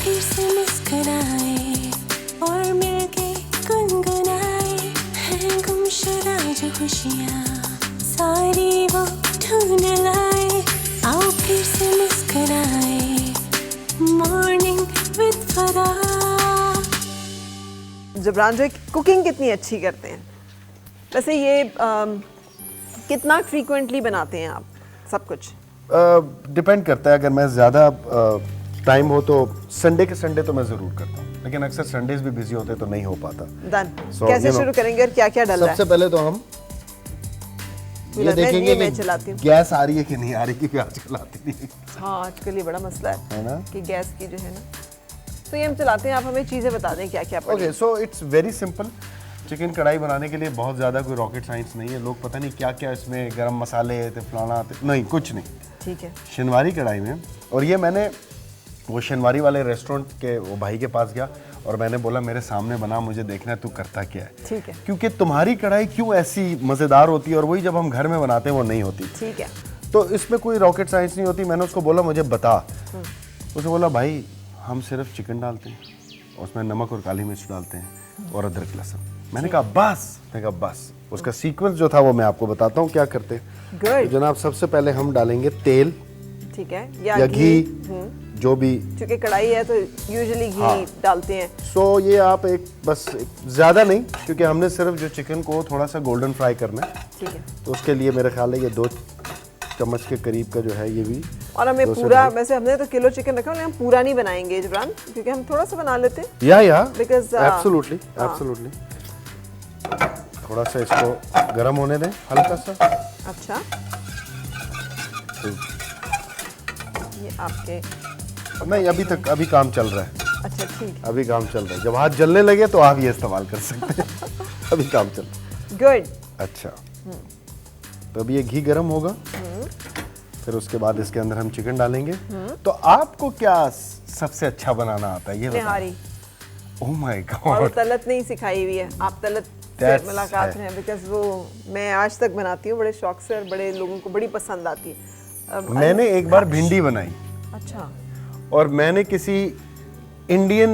फिर से मुस्कुराए और मिलके गुनगुनाए हैं गुमशुदा जो खुशियाँ सारी वो ढूंढ लाए। आओ फिर से मुस्कुराए मॉर्निंग विद फरा। जबरान जो कुकिंग कितनी अच्छी करते हैं, वैसे ये कितना फ्रीक्वेंटली बनाते हैं आप सब कुछ? डिपेंड करता है, अगर मैं ज़्यादा टाइम हो तो संडे के संडे तो मैं ज़रूर करता हूँ, लेकिन अक्सर संडेज भी बिजी होते तो नहीं हो पाता। डन। कैसे शुरू करेंगे और क्या क्या डल रहा है? सबसे पहले तो हम ये देखेंगे कि गैस आ रही है कि नहीं आ रही, क्योंकि आजकल आती नहीं। हाँ, आजकल ये बड़ा मसला है ना कि गैस की जो है ना, तो ये हम चलाते हैं। आप हमें चीज़ें बता दें क्या क्या। Okay, so it's very simple. Chicken कढ़ाई बनाने के लिए बहुत ज़्यादा कोई रॉकेट साइंस नहीं है। लोग पता नहीं क्या क्या इसमें गरम मसाले थे फलाना नहीं, कुछ नहीं। ठीक है। शिनवारी कढ़ाई में, और ये मैंने वो शिनवारी वाले रेस्टोरेंट के वो भाई के पास गया और मैंने बोला मेरे सामने बना, मुझे देखना है तू करता क्या है। ठीक है। क्योंकि तुम्हारी कढ़ाई क्यों ऐसी मज़ेदार होती है और वही जब हम घर में बनाते हैं वो नहीं होती। ठीक है। तो इसमें कोई रॉकेट साइंस नहीं होती। मैंने उसको बोला मुझे बता। उसने बोला भाई हम सिर्फ चिकन डालते हैं, उसमें नमक और काली मिर्च डालते हैं और अदरक लहसुन। मैंने कहा बस। उसका सीक्वेंस जो था वो मैं आपको बताता हूँ क्या करते हैं। तो जनाब सबसे पहले हम डालेंगे तेल, ठीक है, या घी, जो भी, क्योंकि कढ़ाई है तो यूजुअली घी डालते हैं। सो ये आप बस ज़्यादा नहीं, क्योंकि हमने सिर्फ जो चिकन को थोड़ा सा गोल्डन फ्राई करना है। ठीक है। तो उसके लिए मेरे ख्याल है ये 2 चम्मच के करीब का जो है ये भी। और हमें पूरा, वैसे हमने तो किलो चिकन रखा है, हम पूरा नहीं बनाएंगे जबरान, क्योंकि हम थोड़ा सा बना लेते हैं। या बिकॉज एब्सोल्युटली थोड़ा सा इसको गर्म होने दें हल्का सा। अच्छा, ये आपके नहीं, अभी काम चल रहा है। अच्छा, ठीक, अभी काम चल रहा है। जब हाथ जलने लगे तो आप ये इस्तेमाल कर सकते हैं। अभी काम चल रहा है। गुड। अच्छा, तो अभी ये घी गर्म होगा, फिर उसके बाद इसके अंदर हम चिकन डालेंगे। तो आपको क्या सबसे अच्छा बनाना आता है ये निहारी? Oh my God. और तलत नहीं सिखाई हुई है, आप तलत से मुलाकात है, बिकॉज वो मैं आज तक बनाती हूँ बड़े शौक से और बड़े लोगों को बड़ी पसंद आती है। मैंने एक बार भिंडी बनाई। अच्छा। और मैंने किसी इंडियन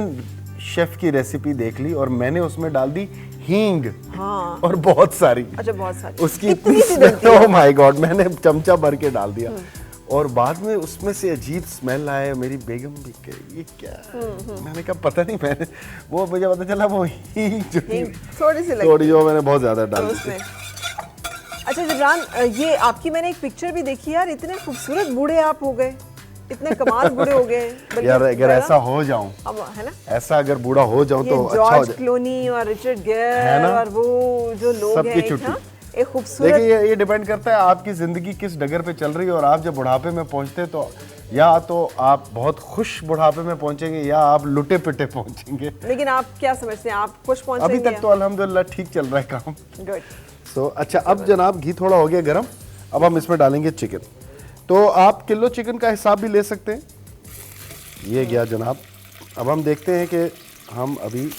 शेफ की रेसिपी देख ली और मैंने उसमें डाल दी हींग। हाँ। और बहुत सारी। अच्छा, बहुत सारी उसकी ओह माय गॉड, मैंने चमचा भर के डाल दिया और बाद में उसमें से अजीब स्मेल आया। मेरी बेगम भी कही ये क्या। मैंने कहा पता नहीं, मैंने वो मुझे पता चला वो हींग थोड़ी जो मैंने बहुत ज्यादा डाल दी। अच्छा जबरान, ये आपकी मैंने एक पिक्चर भी देखी यार, इतने खूबसूरत बूढ़े आप हो गए, इतने कमाल बूढ़े हो गए यार। अगर ऐसा हो जाऊं, है ना, ऐसा अगर बूढ़ा हो जाऊं तो अच्छा हो जाए। जॉर्ज क्लूनी और रिचर्ड गियर और वो जो लोग हैं, एक खूबसूरत। देखिए ये डिपेंड करता है आपकी जिंदगी किस डगर पे चल रही है, और आप जब बुढ़ापे में पहुंचते तो या तो आप बहुत खुश बुढ़ापे में पहुंचेंगे या आप लुटे पिटे पहुंचेंगे। लेकिन आप क्या समझते हैं, आप खुश पहुंचेंगे? अभी तक तो अल्हम्दुलिल्लाह ठीक चल रहा है काम। गुड। सो अच्छा, अब जनाब घी थोड़ा हो गया गरम, अब हम इसमें डालेंगे चिकन। तो आप किलो चिकन का हिसाब भी ले सकते हैं। ये गया जनाब। अब हम देखते हैं कि हम अभी,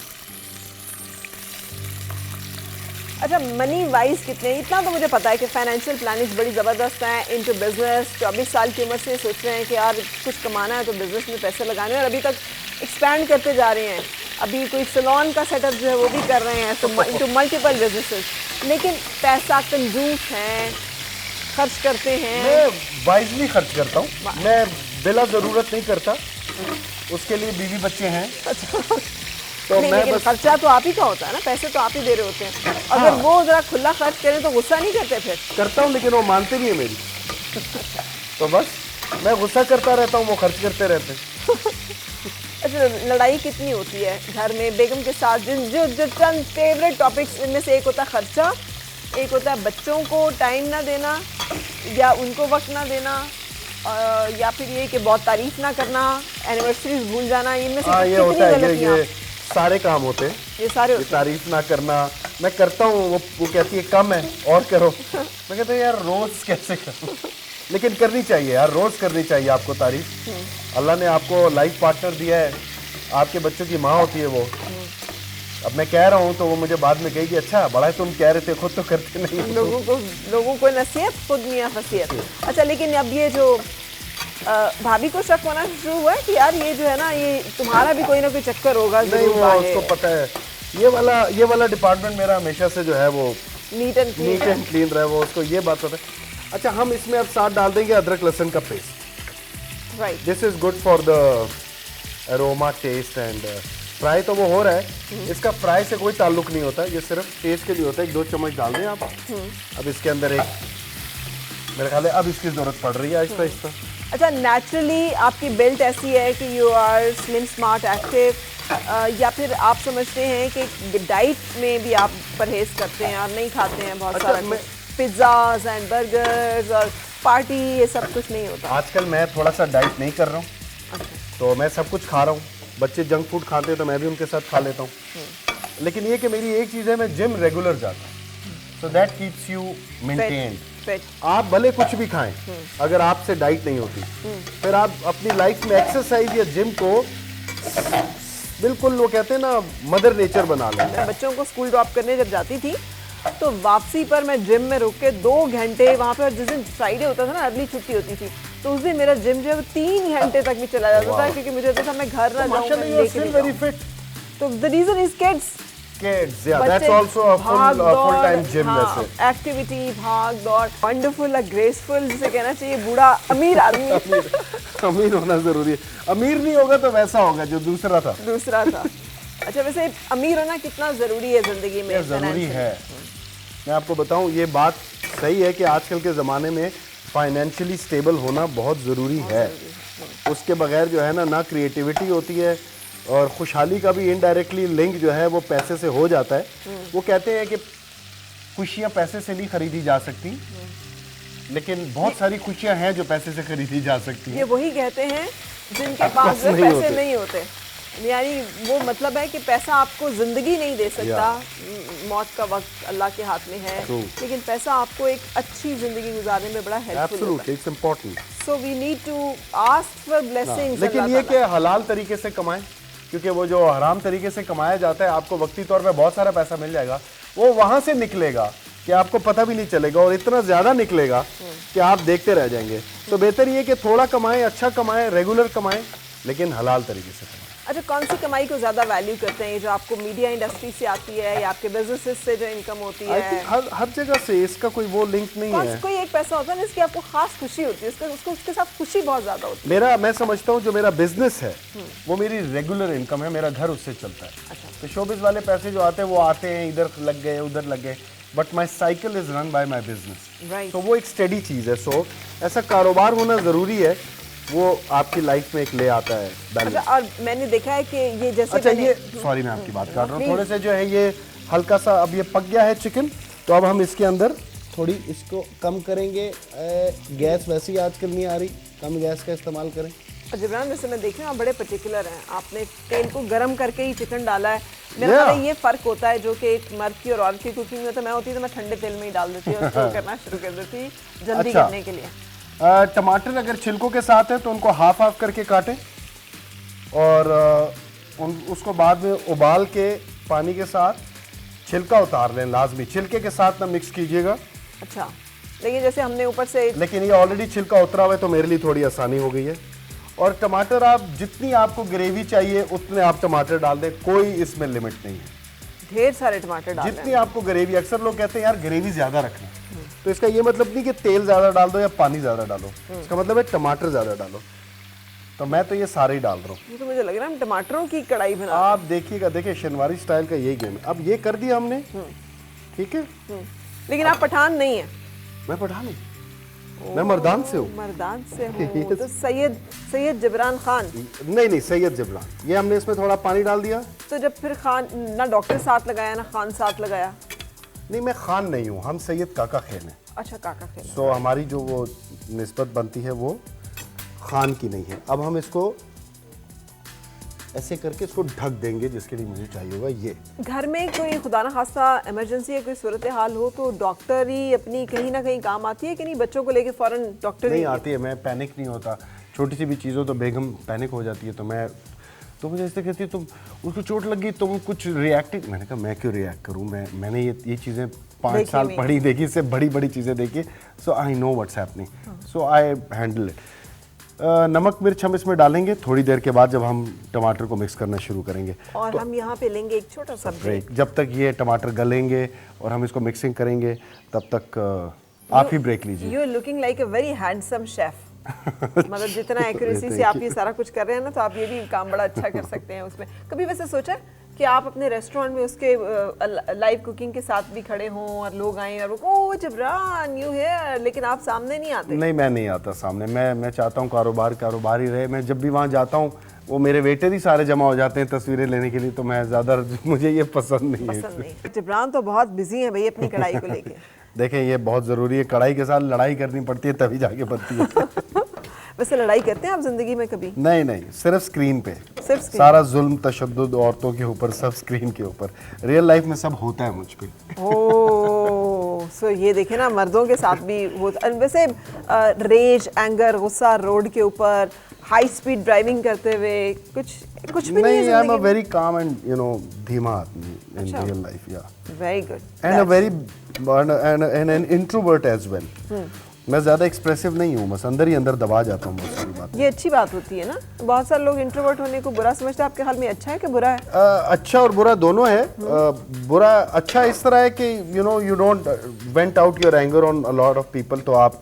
अच्छा मनी वाइज कितने, इतना तो मुझे पता है कि फाइनेंशियल प्लानिंग बड़ी ज़बरदस्त है। इनटू बिजनेस 24 साल की उम्र से सोच रहे हैं कि यार कुछ कमाना है तो बिजनेस में पैसे लगाने हैं, और अभी तक एक्सपैंड करते जा रहे हैं। अभी कोई सैलून का सेटअप जो है वो भी कर रहे हैं, तो इनटू मल्टीपल बिजनेसेस। लेकिन पैसा कंजूस हैं, खर्च करते हैं। मैं वाइजली खर्च करता हूँ, मैं बिला ज़रूरत नहीं करता। उसके लिए बीवी बच्चे हैं। अच्छा। तो नहीं, लेकिन खर्चा तो आप ही का होता है ना, पैसे तो आप ही दे रहे होते हैं। अगर वो जरा खुला खर्च करें तो गुस्सा नहीं करते? फिर करता हूँ, लेकिन वो मानते नहीं है मेरी। तो बस मैं गुस्सा करता रहता हूँ, वो खर्च करते रहते हैं। अच्छा, लड़ाई कितनी होती है घर में बेगम के साथ? जो चंद फेवरेट टॉपिक्स, इनमें से एक होता है खर्चा, एक होता है बच्चों को टाइम ना देना या उनको वक्त ना देना, या फिर ये कि बहुत तारीफ ना करना, एनिवर्सरीज भूल जाना। इनमें से ये होता है, ये सारे काम होते हैं। ये सारे तारीफ ना करना मैं करता हूँ। वो कहती है कम है और करो। मैं कहता हूँ यार रोज कैसे करूँ, लेकिन करनी चाहिए यार, रोज करनी चाहिए आपको तारीफ। अल्लाह ने आपको लाइफ पार्टनर दिया है, आपके बच्चों की माँ होती है वो। अब मैं कह रहा हूँ तो वो मुझे बाद में कहेगी अच्छा बड़ा तुम कह रहे थे, खुद तो करते नहीं। लोगों को नसीहत, खुद मियां फसीहत। अच्छा, लेकिन अब ये जो भाभी को शक होना शुरू हुआ है कि यार ये जो है ना, ये तुम्हारा भी कोई ना कोई चक्कर होगा नहीं, जरूर वो बाहर। उसको पता है। ये वाला डिपार्टमेंट मेरा हमेशा से जो है वो नीट एंड क्लीन रहा है, वो उसको ये बात पता है। अच्छा, हम इसमें अब साथ डाल देंगे अदरक लहसुन का paste. Right. This is good for the aroma, taste and fry तो वो हो रहा है। इसका फ्राई से कोई ताल्लुक नहीं होता, ये सिर्फ टेस्ट के लिए होता है। 1-2 चम्मच डाल दें आप। अब इसके अंदर मेरे ख्याल है अब इसकी जरूरत पड़ रही है आहिस्ता आहिस्ता। अच्छा, नेचुरली आपकी बिल्ट ऐसी है कि you are slim, smart, active, या फिर आप समझते हैं कि डाइट में भी आप परहेज करते हैं और नहीं खाते हैं बहुत अच्छा, सारा पिज्ज़ाज एंड बर्गर्स और पार्टी, ये सब कुछ नहीं होता? आजकल मैं थोड़ा सा डाइट नहीं कर रहा हूँ। अच्छा। तो मैं सब कुछ खा रहा हूँ। बच्चे जंक फूड खाते हैं तो मैं भी उनके साथ खा लेता हूँ। लेकिन ये कि मेरी एक चीज़ है, मैं जिम रेगुलर जाता हूँ, so that keeps you maintained. आप भले कुछ भी खाएं, अगर आपसे डाइट नहीं होती, फिर आप अपनी लाइफ में एक्सरसाइज या जिम को बिल्कुल, वो कहते हैं ना, मदर नेचर बना लें। मैं बच्चों को स्कूल ड्रॉप करने जब जाती थी तो वापसी पर मैं जिम में रुक के 2 घंटे वहाँ पे, और जिस दिन फ्राइडे होता था ना, अर्ली छुट्टी होती थी, तो उस दिन मेरा जिम जो है 3 घंटे तक भी चला जाता था, क्योंकि मुझे होता था मैं घर ना जाऊँ, मैं लेके नहीं वेरी जाऊँ। फिट तो the reason is kids, yeah, that's also a full time gym वैसे। एक्टिविटी, भाग दौड़, वंडरफुल, ग्रेसफुल, जिसे कहना चाहिए बूढ़ा अमीर आदमी। अमीर होना जरूरी है। अमीर नहीं होगा तो वैसा होगा जो दूसरा था। अच्छा, वैसे अमीर होना कितना जरूरी है जिंदगी में? जरूरी है। मैं आपको बताऊं, ये बात सही है कि आजकल के ज़माने में फाइनेंशियली स्टेबल होना बहुत ज़रूरी है। उसके बगैर जो है ना क्रिएटिविटी होती है, और खुशहाली का भी इनडायरेक्टली लिंक जो है वो पैसे से हो जाता है। वो कहते हैं कि खुशियाँ पैसे से नहीं खरीदी जा सकती, लेकिन बहुत सारी खुशियाँ हैं जो पैसे से खरीदी जा सकती हैं। ये वही कहते हैं जिनके पास पैसे नहीं होते। यानी वो मतलब है कि पैसा आपको जिंदगी नहीं दे सकता, मौत का वक्त अल्लाह के हाथ में है, लेकिन पैसा आपको एक अच्छी जिंदगी गुजारने में बड़ा हेल्पफुल होता है। It's important. So we need to ask for blessings. लेकिन ये कि हलाल तरीके से कमाएं, क्योंकि वो जो हराम तरीके से कमाया जाता है, आपको वक्ती तौर पे बहुत सारा पैसा मिल जाएगा, वो वहां से निकलेगा कि आपको पता भी नहीं चलेगा, और इतना ज्यादा निकलेगा कि आप देखते रह जाएंगे। तो बेहतर ये कि थोड़ा कमाएं, अच्छा कमाएं, रेगुलर कमाएं, लेकिन हलाल तरीके से कमाएं। अच्छा, कौन सी कमाई को ज्यादा वैल्यू करते हैं? जो आपको मीडिया इंडस्ट्री से आती है, या आपके बिजनेसेस से जो इनकम होती है? हर जगह से इसका कोई वो लिंक नहीं है। कोई एक पैसा होता है जिसकी आपको खास खुशी होती है, उसके साथ खुशी बहुत ज्यादा होती है। मैं समझता हूँ जो मेरा बिजनेस है वो मेरी रेगुलर इनकम है, मेरा घर उससे चलता है। अच्छा। तो शोबिज वाले पैसे जो आते हैं वो आते हैं, इधर लग गए उधर लग गए, but my cycle is run by my business. तो वो एक स्टेडी चीज़ है। सो ऐसा कारोबार होना ज़रूरी है, वो आपकी लाइफ में एक ले आता है बैलेंस। अच्छा, और मैंने देखा है कि ये जैसे अच्छा, ये सॉरी मैं आपकी बात कर रहा हूँ, थोड़े से जो है ये हल्का सा अब ये पक गया है चिकन, तो अब हम इसके अंदर थोड़ी इसको कम करेंगे। गैस वैसे ही आजकल नहीं आ रही, कम गैस का इस्तेमाल करें। जिब्रान, जैसे मैं देख रही हूँ आप बड़े पर्टिकुलर हैं, आपने तेल को गर्म करके ही चिकन डाला है। मेरा ख्याल है ये फर्क होता है जो कि एक मर्द की और औरत की कुकिंग में। तो मैं होती तो मैं ठंडे तेल में ही डाल देती और स्टोर करना शुरू कर देती जल्दी करने के लिए। टमाटर अगर छिलकों के साथ है तो उनको हाफ हाफ करके काटें, और उसको बाद में उबाल के पानी के साथ छिलका उतार लें। लाजमी छिलके के साथ ना मिक्स कीजिएगा। अच्छा, लेकिन जैसे हमने ऊपर से, लेकिन ये ऑलरेडी छिलका उतरा हुआ है तो मेरे लिए थोड़ी आसानी हो गई है। और टमाटर आप जितनी आपको ग्रेवी चाहिए उतने आप टमाटर डाल दें, कोई इसमें लिमिट नहीं है। ढेर सारे टमाटर डाल जितनी आपको ग्रेवी, अक्सर लोग कहते हैं यार ग्रेवी ज्यादा रखना, तो इसका ये मतलब नहीं कि तेल ज्यादा डाल दो या पानी ज्यादा डालो, इसका मतलब है टमाटर ज्यादा डालो। तो मैं तो ये सारे ही डाल रहा हूँ। तो मुझे लग रहा है हम टमाटरों की कढ़ाई बना, आप देखिएगा, देखिए शनवारी स्टाइल का यही गेम है। अब ये कर दिया हमने, ठीक है। लेकिन आप पठान नहीं है। मैं पठान हूँ, मैं मर्दान से हूँ। मर्दान से हूँ तो सैयद जिब्रान खान? नहीं, सैयद जिब्रान। ये हमने इसमें थोड़ा पानी डाल दिया। तो जब फिर खान ना डॉक्टर साथ लगाया ना खान साथ लगाया? नहीं, मैं खान नहीं हूँ, हम सैयद काका खेल हैं। अच्छा, काका खेल। तो हमारी जो वो निस्बत बनती है वो खान की नहीं है। अब हम इसको ऐसे करके इसको ढक देंगे, जिसके लिए मुझे चाहिए होगा ये। घर में कोई खुदा ना खास्ता इमरजेंसी या कोई सूरत हाल हो तो डॉक्टर ही अपनी कहीं ना कहीं काम आती है कि नहीं? बच्चों को लेके फौरन डॉक्टर नहीं आती है। मैं पैनिक नहीं होता, छोटी सी भी चीज़ हो तो बेगम पैनिक हो जाती है। तो मुझे ऐसे कहती है तुम, उसको चोट लग गई, तुम कुछ रिएक्टिव। मैंने कहा मैं क्यों रिएक्ट करूँ, मैंने ये चीज़ें 5 साल पढ़ी देखी, इससे बड़ी चीज़ें देखी। So I know what's happening, so I handle it. नमक मिर्च हम इसमें डालेंगे थोड़ी देर के बाद, जब हम टमाटर को मिक्स करना शुरू करेंगे। और हम यहाँ पे लेंगे एक छोटा सा ब्रेक। जब तक ये टमाटर गलेंगे और हम इसको मिक्सिंग करेंगे तब तक आप ही ब्रेक लीजिए। You are looking like a very handsome chef. मतलब जितना एक्यूरेसी से आप ये सारा कुछ कर रहे हैं ना, तो आप ये भी काम बड़ा अच्छा कर सकते हैं उसमें। कभी वैसे सोचा कि आप अपने रेस्टोरेंट में उसके लाइव कुकिंग के साथ भी खड़े हों और लोग आए और ओ जबरान यू हियर, लेकिन आप सामने नहीं आते? नहीं, मैं नहीं आता सामने। मैं चाहता हूँ कारोबार ही रहे। मैं जब भी वहाँ जाता हूँ वो मेरे वेटर ही सारे जमा हो जाते हैं तस्वीरें लेने के लिए, तो मैं ज़्यादा, मुझे ये पसंद नहीं है। जबरान तो बहुत बिजी है भाई अपनी कढ़ाई को लेके। देखें, ये बहुत ज़रूरी है, कढ़ाई के साथ लड़ाई करनी पड़ती है तभी जाके बनती है। वैसे लड़ाई करते हैं आप जिंदगी में कभी? नहीं, सिर्फ स्क्रीन पे। सिर्फ स्क्रीन? सारा जुल्म तशद्दुद औरतों के ऊपर सब स्क्रीन के ऊपर। रियल लाइफ में सब होता है मुझ पे। ओह, सो ये देखे ना, मर्दों के साथ भी होता। वैसे रेज, एंगर, गुस्सा रोड के ऊपर हाई स्पीड ड्राइविंग करते हुए कुछ भी नहीं है? I am a very calm and धीमा आदमी in real life. Yeah very good. And a very and an introvert as well. मैं ज़्यादा एक्सप्रेसिव नहीं हूँ, बस अंदर ही अंदर दबा जाता हूँ बहुत सारी बातें। ये अच्छी बात होती है ना। बहुत सारे लोग इंट्रोवर्ट होने को बुरा समझते हैं, आपके ख्याल में अच्छा है कि बुरा है? अच्छा और बुरा दोनों है। बुरा अच्छा इस तरह है कि you don't went out your anger on a lot of people, तो आप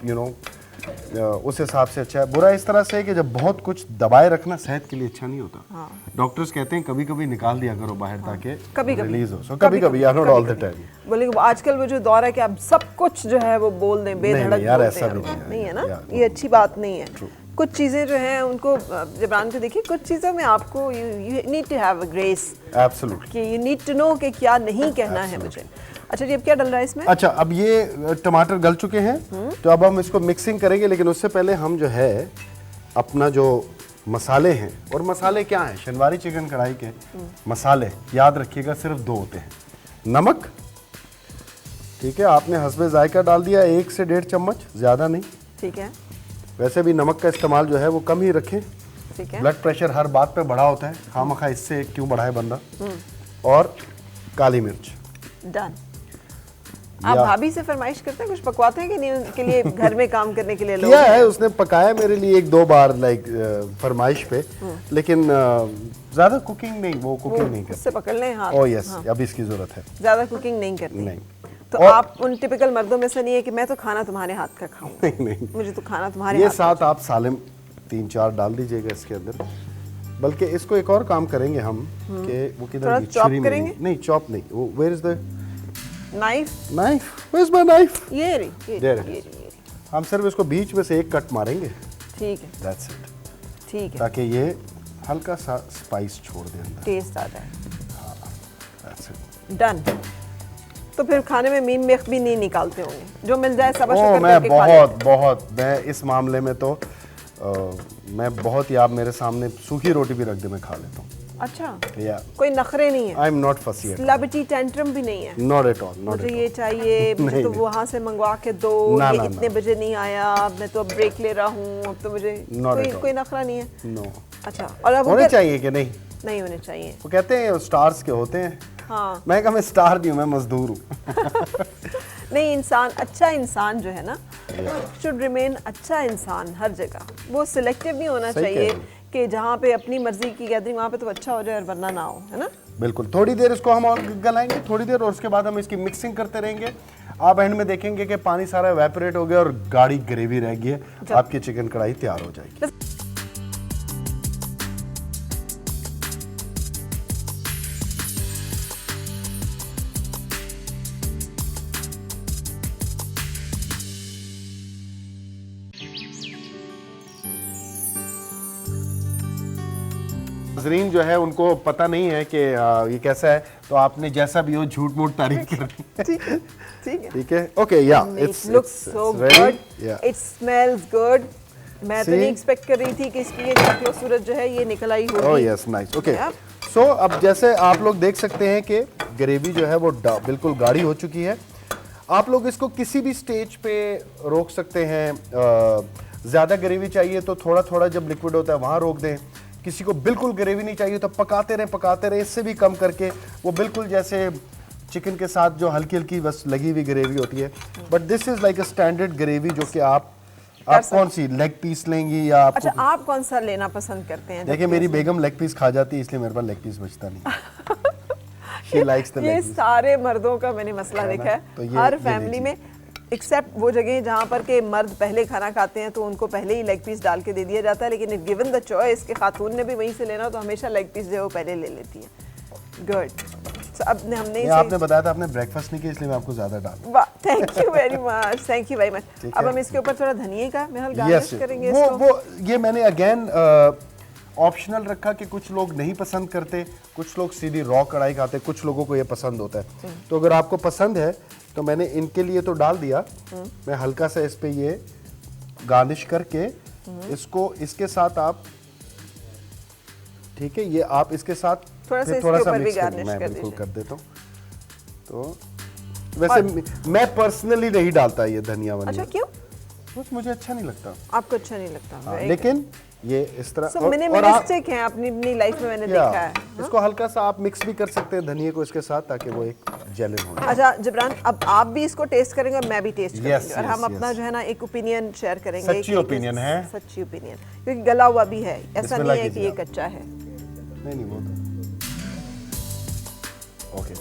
उस हिसाब से अच्छा है। बुरा इस तरह से है कि जब बहुत कुछ दबाए रखना सेहत के लिए अच्छा नहीं होता। हाँ। डॉक्टर्स कहते हैं कभी कभी निकाल दिया करो बाहर, ताकि कभी-कभी। रिलीज हो। सो कभी-कभी, नॉट ऑल द टाइम। बोले आजकल वो जो दौर है कि आप सब कुछ जो है वो बोल दें, बेधड़क नहीं यार, बोल ऐसा दें। भी नहीं है ना, यार, ये अच्छी बात नहीं है। कुछ चीज़ें जो हैं उनको जबरान को देखिए, कुछ चीज़ों में आपको you need to have a grace. Absolutely. कि यू नीड टू नो कि क्या नहीं कहना है मुझे। अच्छा जी, अब क्या डल रहा है इसमें? अच्छा, अब ये टमाटर गल चुके हैं, तो अब हम इसको मिक्सिंग करेंगे, लेकिन उससे पहले हम जो है अपना जो मसाले हैं, और मसाले क्या हैं, शनवारी चिकन कढ़ाई के मसाले याद रखिएगा सिर्फ 2 होते हैं। नमक, ठीक है, आपने हस्बे जायका डाल दिया 1 से 1.5 चम्मच, ज़्यादा नहीं। ठीक है। वैसे भी नमक का इस्तेमाल जो है वो कम ही रखें। ठीक है। ब्लड प्रेशर हर बात पे बढ़ा होता है, खामखा इससे क्यों बढ़ाए बंदा। और काली मिर्च। डन। आप भाभी से फरमाइश करते हैं, कुछ पकवाते हैं कि नहीं उनके लिए घर में काम करने के लिए? लोग किया है, उसने पकाया मेरे लिए 1-2 बार, लाइक फरमाइश पे, लेकिन ज्यादा कुकिंग नहीं, वो कुकिंग नहीं करती। उससे पकड़ लें हाथ। ओह यस, अब इसकी जरूरत है। ज्यादा कुकिंग नहीं करती? नहीं। तो आप उन टिपिकल मर्दों में से नहीं है कि मैं तो खाना तुम्हारे हाथ का खाऊं? नहीं, मुझे तो खाना तुम्हारे ये हाथ का। साथ आप सालिम 3-4 डाल दीजिएगा इसके अंदर। बल्कि इसको एक और काम करेंगे हम कि वो थोड़ा किधर, चॉप करेंगे? नहीं चॉप नहीं, वो where is the knife? Knife, where is my knife? ये रही, There it is. हम सिर्फ इसको बीच में से एक कट मारेंगे, ठीक है। दैट्स इट, ठीक है, ताकि ये हल्का सा स्पाइस छोड़ दे अंदर। टेस्ट आ जाए। That's it. डन। तो फिर खाने में मीन मेख भी नहीं निकालते होंगे, जो मिल जाए सब ओह, शुक्र मैं करके खा लेते बहुत मैं इस मामले में तो मैं बहुत ही, आप मेरे सामने सूखी रोटी भी रख दे मैं खा लेता हूँ। हैं। अच्छा, या कोई नखरे नहीं है? आई एम नॉट फसी एट, सेलिब्रिटी टेंट्रम भी नहीं है? नॉट एट ऑल, नॉट मुझे एट ये चाहिए, मुझे नहीं, तो नहीं। वहाँ से मंगवा के दो, ना, ये ना, इतने ना। बजे नहीं आया, मैं तो अब ब्रेक ले रहा हूँ, अब तो मुझे Not at all. कोई नखरा नहीं है? नो। अच्छा, और अब होने अगर चाहिए कि नहीं? नहीं होने चाहिए। वो कहते हैं स्टार्स के होते हैं। हाँ। मैं कहा मैं स्टार नहीं हूँ, मैं मजदूर हूँ। नहीं, इंसान, अच्छा इंसान जो है ना, शुड रिमेन अच्छा इंसान हर जगह। वो सिलेक्टिव नहीं होना सही कह चाहिए रही हैं। कि जहाँ पे अपनी मर्जी की गैदरिंग वहाँ पे तो अच्छा हो जाए और वरना ना हो, है ना? बिल्कुल। थोड़ी देर इसको हम और गलाएंगे थोड़ी देर, और उसके बाद हम इसकी मिक्सिंग करते रहेंगे। आप एंड में देखेंगे कि पानी सारा एवेपोरेट हो गया और गाढ़ी ग्रेवी रह गई है, आपकी चिकन कढ़ाई तैयार हो जाएगी। नाज़रीन जो है उनको पता नहीं है कि ये कैसा है, तो आपने जैसा भी हो झूठ मूठ तारीफ करनी है। ठीक है, ठीक है। ठीक है, ओके, या It looks so good. It smells good. मैं तो See? नहीं एक्सपेक्ट कर रही थी कि इसकी ये शक्ल और सूरत जो है ये निकल आई होगी। Oh yes, nice, okay. Yep. सो अब जैसे आप लोग देख सकते हैं कि ग्रेवी जो है वो बिल्कुल गाढ़ी हो चुकी है। आप लोग इसको किसी भी स्टेज पे रोक सकते हैं। ज़्यादा ग्रेवी चाहिए तो थोड़ा थोड़ा जब लिक्विड होता है वहाँ रोक दें। किसी को बिल्कुल ग्रेवी नहीं चाहिए तो पकाते रहें, इससे भी कम करके वो बिल्कुल जैसे चिकन के साथ जो हल्की हल्की बस लगी हुई ग्रेवी होती है। But this is like a standard gravy जो कि आप कर आप कौन सी लेग पीस लेंगी या आपको? अच्छा, आप कौन सा लेना पसंद करते हैं? देखिए मेरी बेगम लेग पीस खा जाती है, इसलिए मेरे पास लेग पीस बचता नहीं। She likes the ये leg piece. सारे मर्दों का मैंने मसला है ना? देखा तो है ये हर लीजिए। फैमिली में, एक्सेप्ट वो जगह जहाँ पर के मर्द पहले खाना खाते हैं तो उनको पहले ही लेग पीस डाल के दे दिया जाता है, लेकिन गिवन द चॉइस कि खातून ने भी वहीं से लेना हो तो हमेशा लेग पीस जो है वो पहले ले लेती है। गुड। So, अब हमने ये आपने बताया था आपने ब्रेकफास्ट नहीं किया, इसलिए मैं आपको ज्यादा डाल। वाह, thank you very much, thank you very much. ठीक अब है। हम इसके ऊपर थोड़ा धनिए का मेरे गार्निश करेंगे वो इसको। वो ये मैंने अगेन ऑप्शनल रखा कि कुछ लोग नहीं पसंद करते, कुछ लोग सीधी रॉ कढ़ाई खाते, कुछ लोगों को ये पसंद होता है। तो अगर आपको पसंद है तो मैंने इनके लिए तो डाल दिया, मैं हल्का सा इस पे ये गार्निश करके इसको इसके साथ आप, ठीक है, ये आप इसके साथ थोड़ा सा फिर इसके थोड़ा सा ऊपर भी मिक्स गार्निश मैं कर बिल्कुल दीजिए। कर देता हूँ। तो वैसे मैं पर्सनली नहीं डालता ये धनिया वनिया। अच्छा, क्यों? बस मुझे अच्छा नहीं लगता। आपको अच्छा नहीं लगता? हाँ, Very लेकिन ये इस तरह So, और आप मिनिमलिस्टिक हैं अपनी अपनी लाइफ में, मैंने या, देखा है। इसको हल्का सा आप मिक्स भी कर सकते हैं धनिए को इसके साथ, ताकि वो एक जेलिन हो जाए। अच्छा जिब्रान, अब आप भी इसको टेस्ट करेंगे और मैं भी टेस्ट करूंगी, Yes, और हम yes, अपना yes. जो है ना एक ओपिनियन शेयर करेंगे। सच्ची कि opinion है। सच्ची ओपिनियन, क्योंकि गला हुआ भी है, ऐसा बिस्मिल्लाह नहीं है कि कीजिए ये आप। कच्चा है। नहीं वो तो okay.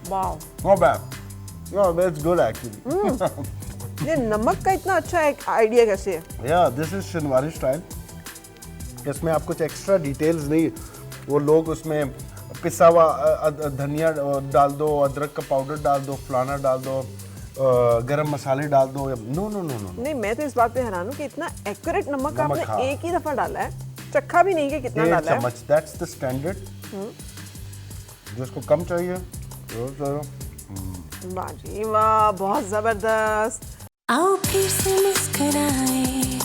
Wow, not bad, no that's good actually. ये नमक का इतना अच्छा एक आइडिया कैसे है? या दिस इज शिनवारी स्टाइल। इसमें आप कुछ एक्स्ट्रा डिटेल्स नहीं, वो लोग उसमें पिसा हुआ धनिया डाल दो, अदरक का पाउडर डाल दो, फलाना डाल दो, गरम मसाले डाल दो। नो नो नो नो, नहीं, मैं तो इस बात पे हैरान हूँ कि इतना एक्यूरेट नमक नमक, आपने हाँ। एक ही दफा डाला है, चखा भी नहीं कि कितना 1 डाला है। चम्मच, दैट्स द स्टैंडर्ड। जिसको कम चाहिए तो वाह जी वाह, बहुत जबरदस्त। आओ फिर से मुस्कुराए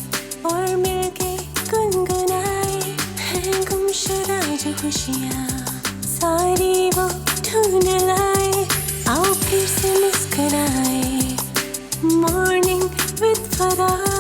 और मिलके गुनगुनाए, हैं गुमशुदा जो खुशियाँ सारी वो ढूंढ लाए। आओ फिर से मुस्कुराए, मॉर्निंग विद फराह।